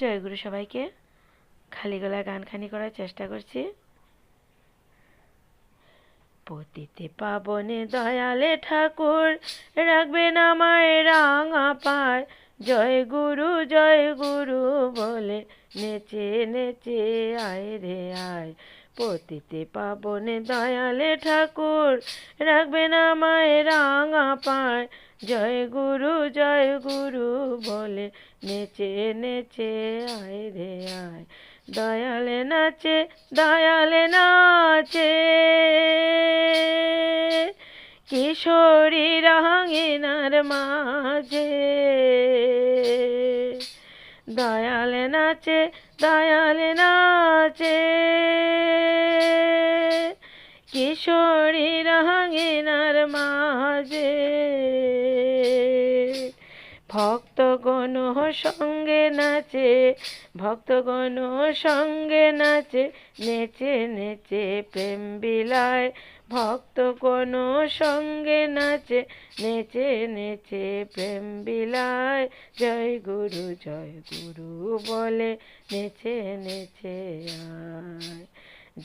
জয়গুরু সবাইকে। খালি গলায় গানখানি করার চেষ্টা করছি। পতিতে পাবনে দয়ালে ঠাকুর রাখবেন আমায় রাঙা পায়, জয় গুরু বলে নেচে নেচে আয় রে আয়। পতিতে পাবনে দয়ালে ঠাকুর রাখবেন আমায় রাঙা পায়, জয় গুরু বলে নেচে নেচে আয় রে আয়। দয়ালে নাচে কিশোরী রাঙিনার মাঝে, দয়ালে নাচে কিশোরী রাঙিনার মাঝে। ভক্তগণ সঙ্গে নাচে নেচে নেচে প্রেম বিলায়। ভক্তগণ সঙ্গে নাচে নেচে নেচে প্রেম বিলায়, জয় গুরু বলে নেচে নেচে আয়।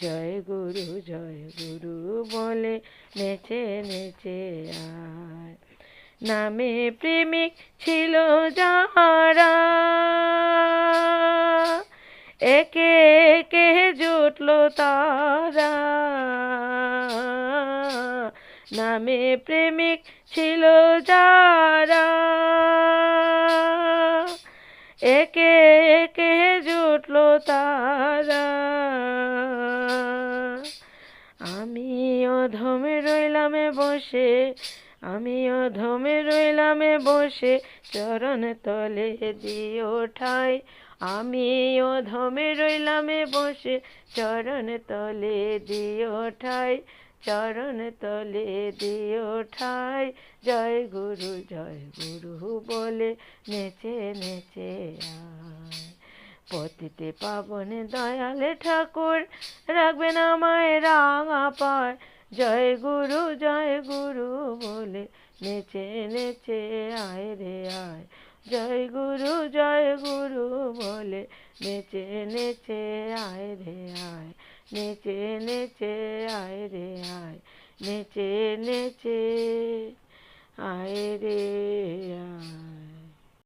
জয় গুরু বলে নেচে নেচে আয়। নামে প্রেমিক ছিল যারা, একে একে জুটলো তারা। নামে প্রেমিক ছিল যারা, একে একে জুটলো তারা। আমি অধমে রইলামে বসে চরণ তলে দিও ঠাই। আমি অধমে রইলামে বসে চরণ তলে দিও ঠাই, চরণ তলে দিও ঠাই। জয় গুরু বলে নেচে নেচে আয়। পতিতে পাবনে দয়ালে ঠাকুর রাখবেন আমায় রাঙা পায়, জয় গুরু বলে নেচে নেচে আয় রে আয়। জয় গুরু বলে নেচে নেচে আয় রে আয়। নেচে নেচে আয় রে আয়। নেচে নেচে আয় রে আয়।